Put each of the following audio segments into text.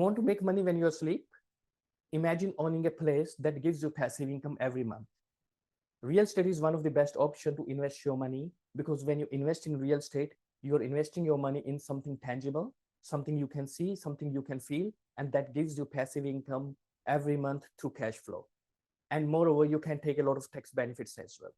Want to make money when you're asleep? Imagine owning a place that gives you passive income every month. Real estate is one of the best options to invest your money because when you invest in real estate, you're investing your money in something tangible, something you can see, something you can feel, and that gives you passive income every month through cash flow. And moreover, you can take a lot of tax benefits as well.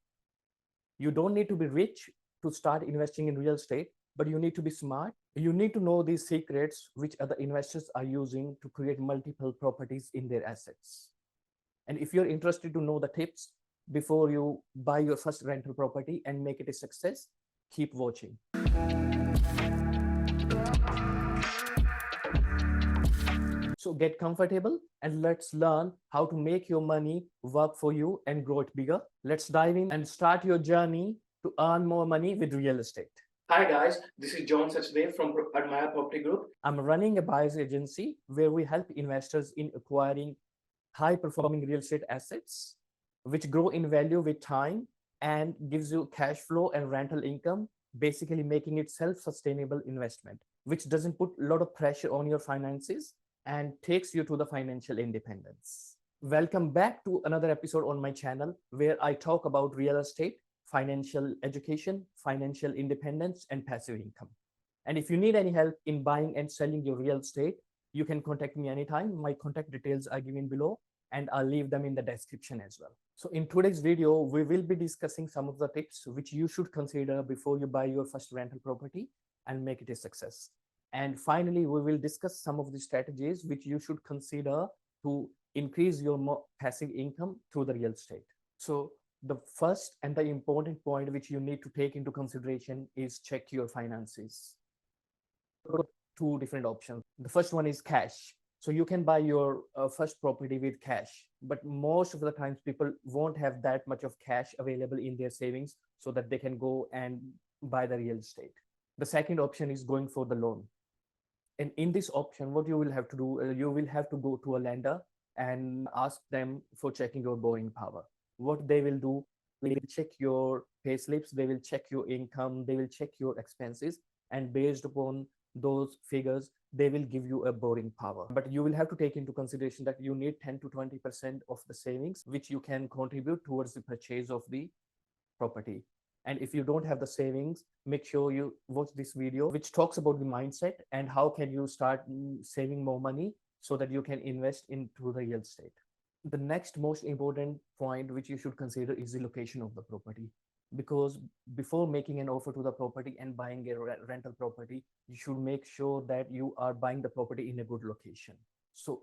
You don't need to be rich to start investing in real estate, but you need to be smart. You need to know these secrets which other investors are using to create multiple properties in their assets. And if you're interested to know the tips before you buy your first rental property and make it a success, keep watching. So get comfortable and let's learn how to make your money work for you and grow it bigger. Let's dive in and start your journey to earn more money with real estate. Hi guys, this is Sachdev from Admire Property Group. I'm running a buyer's agency where we help investors in acquiring high performing real estate assets which grow in value with time and gives you cash flow and rental income, basically making it self-sustainable investment, which doesn't put a lot of pressure on your finances and takes you to the financial independence. Welcome back to another episode on my channel where I talk about real estate, financial education, financial independence, and passive income. And if you need any help in buying and selling your real estate, you can contact me anytime. My contact details are given below and I'll leave them in the description as well. So in today's video, we will be discussing some of the tips which you should consider before you buy your first rental property and make it a success. And finally, we will discuss some of the strategies which you should consider to increase your passive income through the real estate. So the first and the important point which you need to take into consideration is check your finances. Two different options. The first one is cash. So you can buy your first property with cash, but most of the times people won't have that much of cash available in their savings so that they can go and buy the real estate. The second option is going for the loan. And in this option, what you will have to do, you will have to go to a lender and ask them for checking your borrowing power. What they will do, they will check your pay slips, they will check your income, they will check your expenses, and based upon those figures, they will give you a borrowing power. But you will have to take into consideration that you need 10 to 20% of the savings, which you can contribute towards the purchase of the property. And if you don't have the savings, make sure you watch this video, which talks about the mindset and how can you start saving more money so that you can invest into the real estate. The next most important point which you should consider is the location of the property. Because before making an offer to the property and buying a rental property, you should make sure that you are buying the property in a good location. So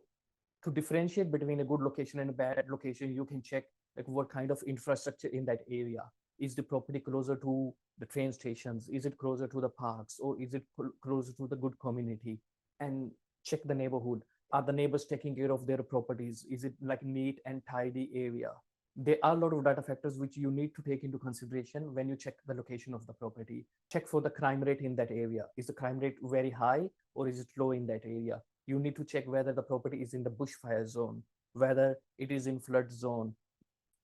to differentiate between a good location and a bad location, you can check like what kind of infrastructure in that area. Is the property closer to the train stations? Is it closer to the parks? Or is it closer to the good community? And check the neighborhood. Are the neighbors taking care of their properties? Is it like neat and tidy area? There are a lot of data factors which you need to take into consideration when you check the location of the property. Check for the crime rate in that area. Is the crime rate very high or is it low in that area? You need to check whether the property is in the bushfire zone, whether it is in flood zone.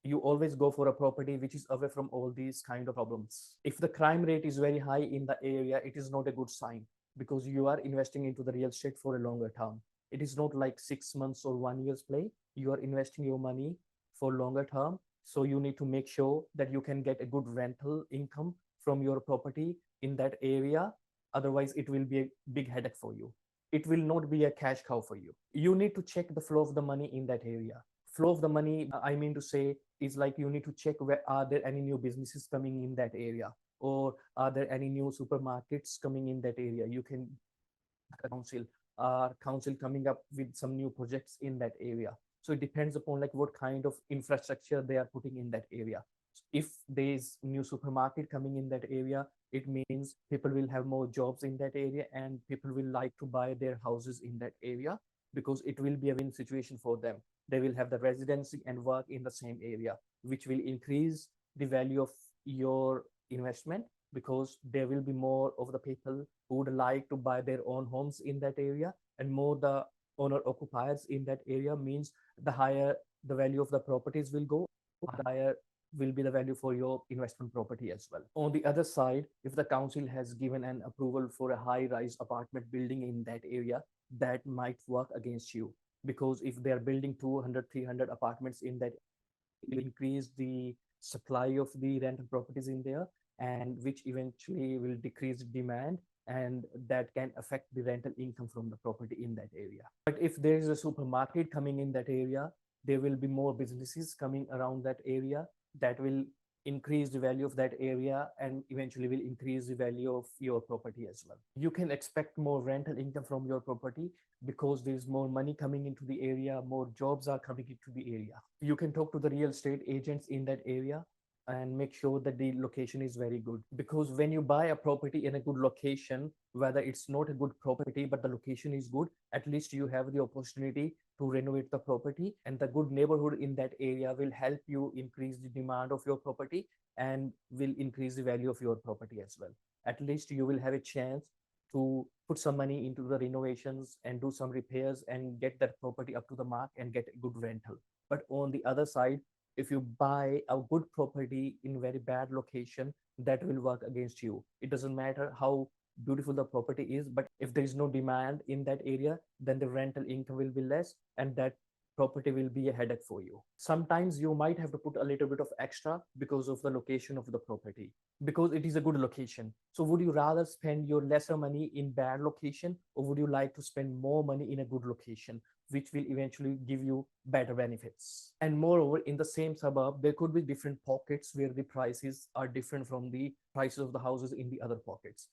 You always go for a property which is away from all these kind of problems. If the crime rate is very high in the area, it is not a good sign because you are investing into the real estate for a longer term. It is not like 6 months or 1 year's play. You are investing your money for longer term. So you need to make sure that you can get a good rental income from your property in that area. Otherwise, it will be a big headache for you. It will not be a cash cow for you. You need to check the flow of the money in that area. Flow of the money, I mean to say, is like you need to check where are there any new businesses coming in that area, or are there any new supermarkets coming in that area. You can council coming up with some new projects in that area. So it depends upon like what kind of infrastructure they are putting in that area. If there's new supermarket coming in that area, it means people will have more jobs in that area and people will like to buy their houses in that area because it will be a win situation for them. They will have the residency and work in the same area, which will increase the value of your investment because there will be more of the people who would like to buy their own homes in that area, and more the owner occupiers in that area means the higher the value of the properties will go, the higher will be the value for your investment property as well. On the other side, if the council has given an approval for a high-rise apartment building in that area, that might work against you. Because if they are building 200, 300 apartments in that, it will increase the supply of the rental properties in there, and which eventually will decrease demand, and that can affect the rental income from the property in that area. But if there is a supermarket coming in that area, there will be more businesses coming around that area, that will increase the value of that area, and eventually will increase the value of your property as well. You can expect more rental income from your property because there's more money coming into the area, more jobs are coming into the area. You can talk to the real estate agents in that area and make sure that the location is very good. Because when you buy a property in a good location, whether it's not a good property but the location is good, at least you have the opportunity to renovate the property, and the good neighborhood in that area will help you increase the demand of your property and will increase the value of your property as well. At least you will have a chance to put some money into the renovations and do some repairs and get that property up to the mark and get a good rental. But on the other side, if you buy a good property in very bad location, that will work against you. It doesn't matter how beautiful the property is, but if there is no demand in that area, then the rental income will be less, and that property will be a headache for you. Sometimes you might have to put a little bit of extra because of the location of the property, because it is a good location. So would you rather spend your lesser money in bad location, or would you like to spend more money in a good location, which will eventually give you better benefits? And moreover, in the same suburb, there could be different pockets where the prices are different from the prices of the houses in the other pockets.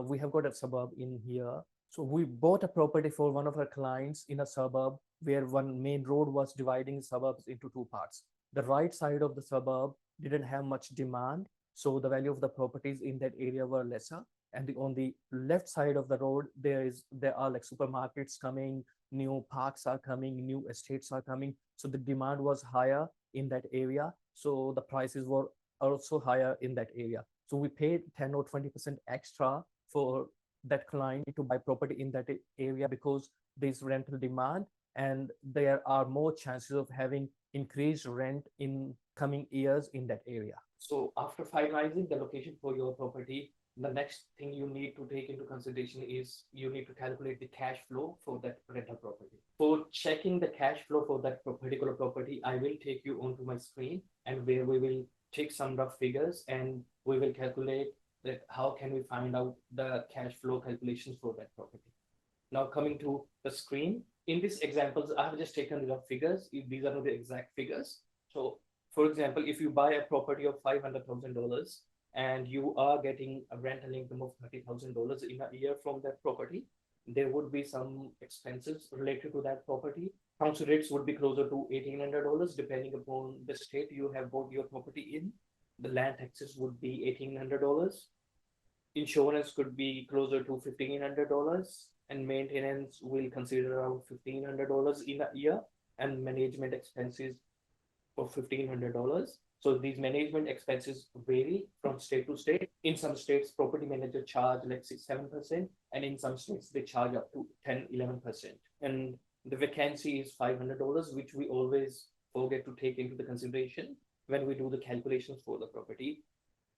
We have got a suburb in here. So we bought a property for one of our clients in a suburb where one main road was dividing suburbs into two parts. The right side of the suburb didn't have much demand, so the value of the properties in that area were lesser. And on the left side of the road, there are like supermarkets coming, new parks are coming, new estates are coming. So the demand was higher in that area. So the prices were also higher in that area. So we paid 10 or 20% extra for that client to buy property in that area, because there's rental demand and there are more chances of having increased rent in coming years in that area. So after finalizing the location for your property, the next thing you need to take into consideration is you need to calculate the cash flow for that rental property. For checking the cash flow for that particular property, I will take you onto my screen, and where we will take some rough figures and we will calculate that how can we find out the cash flow calculations for that property. Now coming to the screen, in these examples, I have just taken the rough figures. These are not the exact figures. So for example, if you buy a property of $500,000 and you are getting a rental income of $30,000 in a year from that property, there would be some expenses related to that property. Council rates would be closer to $1,800 depending upon the state you have bought your property in. The land taxes would be $1,800. Insurance could be closer to $1,500, and maintenance will consider around $1,500 in a year, and management expenses for $1,500. So these management expenses vary from state to state. In some states, property manager charge like 6-7%, and in some states they charge up to 10-11%. And the vacancy is $500, which we always forget to take into the consideration when we do the calculations for the property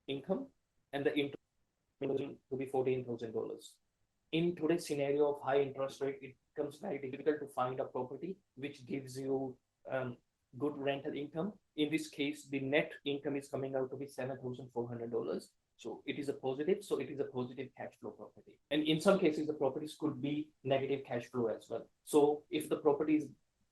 income, and the interest to be $14,000. In today's scenario of high interest rate, it becomes very difficult to find a property which gives you good rental income. In this case, the net income is coming out to be $7,400. So it is a positive. So it is a positive cash flow property. And in some cases, the properties could be negative cash flow as well. So if the property is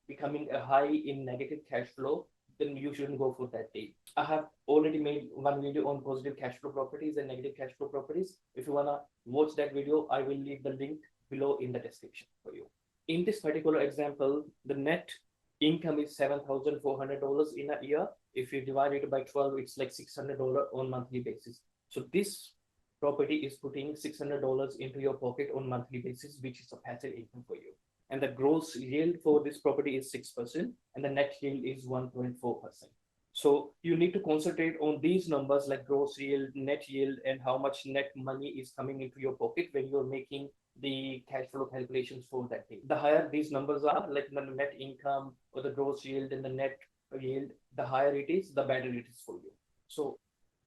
becoming a high in negative cash flow, then you shouldn't go for that deal. I have already made one video on positive cash flow properties and negative cash flow properties. If you want to watch that video, I will leave the link below in the description for you. In this particular example, the net income is $7,400 in a year. If you divide it by 12, it's like $600 on monthly basis. So this property is putting $600 into your pocket on monthly basis, which is a passive income for you. And the gross yield for this property is 6%, and the net yield is 1.4%. So you need to concentrate on these numbers like gross yield, net yield, and how much net money is coming into your pocket when you're making the cash flow calculations for that day. The higher these numbers are, like the net income or the gross yield and the net yield, the higher it is, the better it is for you. So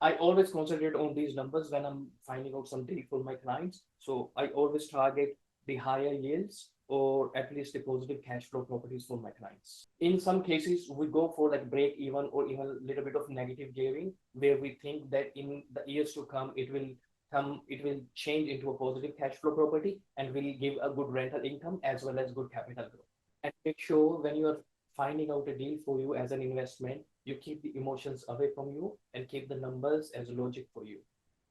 I always concentrate on these numbers when I'm finding out some deal for my clients. So I always target the higher yields or at least a positive cash flow properties for my clients. In some cases, we go for like break even or even a little bit of negative gearing, where we think that in the years to come, it will change into a positive cash flow property and will give a good rental income as well as good capital growth. And make sure when you are finding out a deal for you as an investment, you keep the emotions away from you and keep the numbers as logic for you.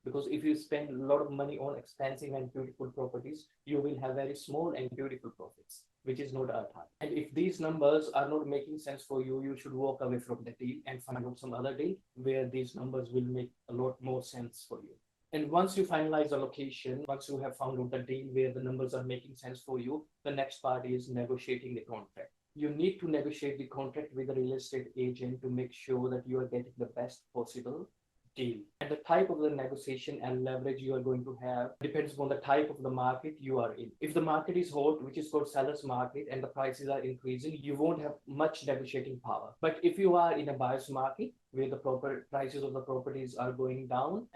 Because if you spend a lot of money on expensive and beautiful properties, you will have very small and beautiful profits, which is not our target. And if these numbers are not making sense for you, you should walk away from the deal and find out some other deal where these numbers will make a lot more sense for you. And once you finalize the location, once you have found out the deal where the numbers are making sense for you, the next part is negotiating the contract. You need to negotiate the contract with the real estate agent to make sure that you are getting the best possible deal. And the type of the negotiation and leverage you are going to have depends upon the type of the market you are in. If the market is hot, which is called seller's market, and the prices are increasing, you won't have much negotiating power. But if you are in a buyer's market where the proper prices of the properties are going down,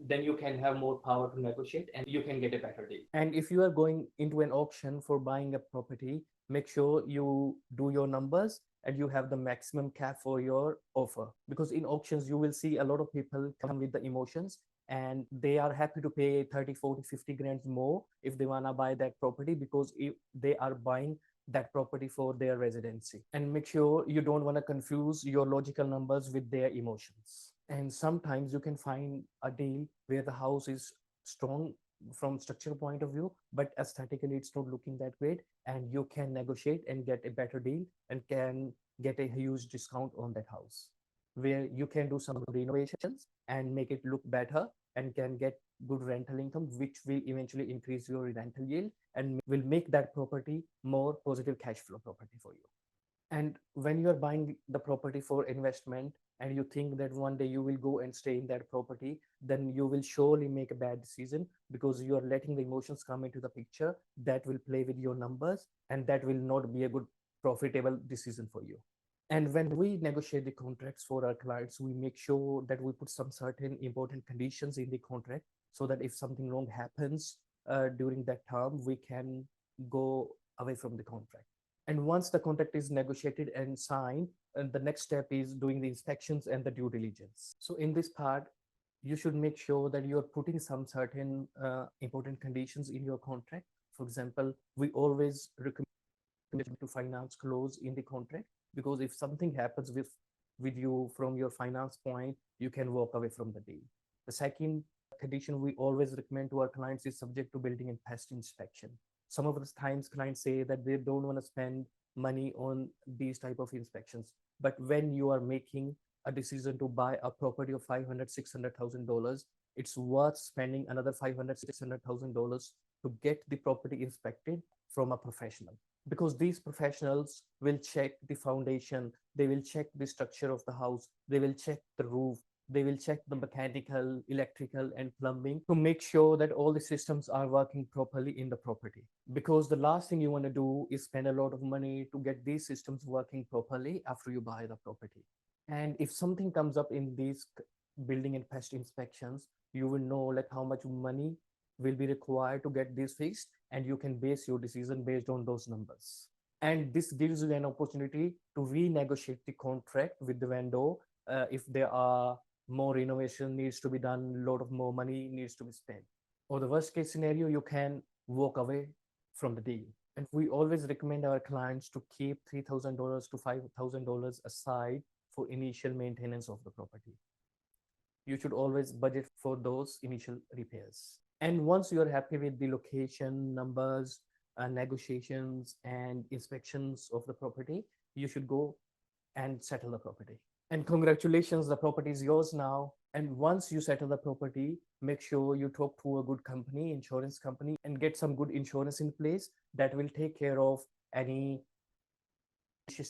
then you can have more power to negotiate and you can get a better deal. And if you are going into an auction for buying a property, make sure you do your numbers and you have the maximum cap for your offer, because in auctions you will see a lot of people come with the emotions and they are happy to pay 30, 40, 50 grand more if they want to buy that property, because if they are buying that property for their residency. And make sure you don't want to confuse your logical numbers with their emotions. And sometimes you can find a deal where the house is strong from structural point of view, but aesthetically it's not looking that great, and you can negotiate and get a better deal and can get a huge discount on that house, where you can do some renovations and make it look better and can get good rental income, which will eventually increase your rental yield and will make that property more positive cash flow property for you. And when you are buying the property for investment and you think that one day you will go and stay in that property, then you will surely make a bad decision, because you are letting the emotions come into the picture that will play with your numbers, and that will not be a good profitable decision for you. And when we negotiate the contracts for our clients, we make sure that we put some certain important conditions in the contract, so that if something wrong happens during that term, we can go away from the contract. And once the contract is negotiated and signed, and the next step is doing the inspections and the due diligence. So in this part, you should make sure that you're putting some certain important conditions in your contract. For example, we always recommend to finance clause in the contract, because if something happens with you from your finance point, you can walk away from the deal. The second condition we always recommend to our clients is subject to building and pest inspection. Some of the times clients say that they don't want to spend money on these type of inspections, but when you are making a decision to buy a property of 500 $600,000, it's worth spending another 500 $600,000 to get the property inspected from a professional, because these professionals will check the foundation, they will check the structure of the house, they will check the roof, they will check the mechanical, electrical, and plumbing to make sure that all the systems are working properly in the property. Because the last thing you want to do is spend a lot of money to get these systems working properly after you buy the property. And if something comes up in these building and pest inspections, you will know like how much money will be required to get this fixed, and you can base your decision based on those numbers. And this gives you an opportunity to renegotiate the contract with the vendor if there are more renovation needs to be done, a lot of more money needs to be spent. Or the worst case scenario, you can walk away from the deal. And we always recommend our clients to keep $3,000 to $5,000 aside for initial maintenance of the property. You should always budget for those initial repairs. And once you're happy with the location, numbers, negotiations, and inspections of the property, you should go and settle the property. And congratulations, the property is yours now. And once you settle the property, make sure you talk to a good company, insurance company, and get some good insurance in place that will take care of any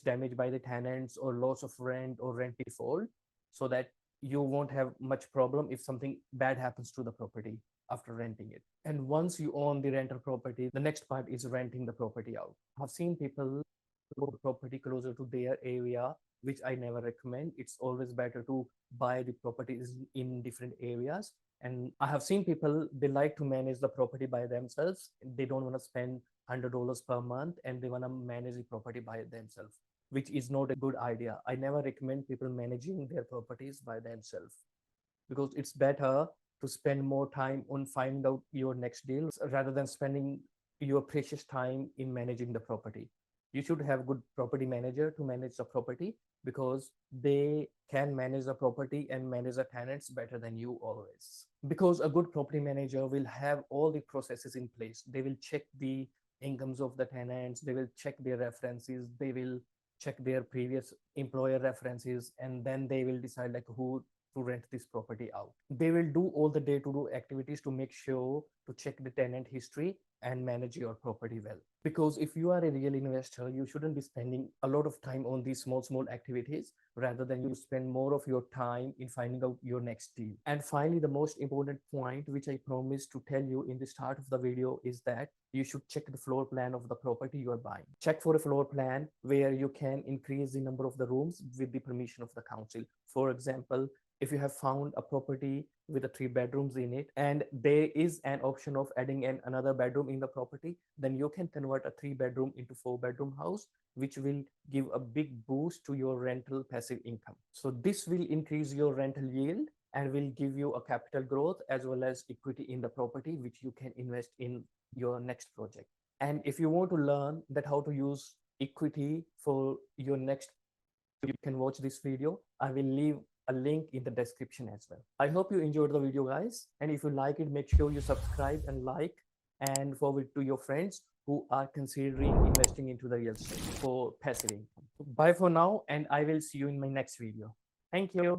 damage by the tenants or loss of rent or rent default, so that you won't have much problem if something bad happens to the property after renting it. And once you own the rental property, the next part is renting the property out. I've seen people go property closer to their area, which I never recommend. It's always better to buy the properties in different areas. And I have seen people, they like to manage the property by themselves. They don't want to spend $100 per month and they want to manage the property by themselves, which is not a good idea. I never recommend people managing their properties by themselves, because it's better to spend more time on finding out your next deal rather than spending your precious time in managing the property. You should have good property manager to manage the property, because they can manage the property and manage the tenants better than you always. Because a good property manager will have all the processes in place. They will check the incomes of the tenants, they will check their references, they will check their previous employer references, and then they will decide like who to rent this property out. They will do all the day-to-day activities to make sure to check the tenant history and manage your property well. Because if you are a real investor, you shouldn't be spending a lot of time on these small activities, rather than you spend more of your time in finding out your next deal. And finally, the most important point, which I promised to tell you in the start of the video, is that you should check the floor plan of the property you are buying. Check for a floor plan where you can increase the number of the rooms with the permission of the council. For example, if you have found a property with a 3 bedrooms in it and there is an option of adding another bedroom in the property, then you can convert a 3 bedroom into 4 bedroom house, which will give a big boost to your rental passive income. So this will increase your rental yield and will give you a capital growth as well as equity in the property, which you can invest in your next project. And if you want to learn that how to use equity for your next, you can watch this video. I will leave a link in the description as well. I hope you enjoyed the video, guys. And if you like it, make sure you subscribe and like and forward to your friends who are considering investing into the real estate for passive income. Bye for now, and I will see you in my next video. Thank you.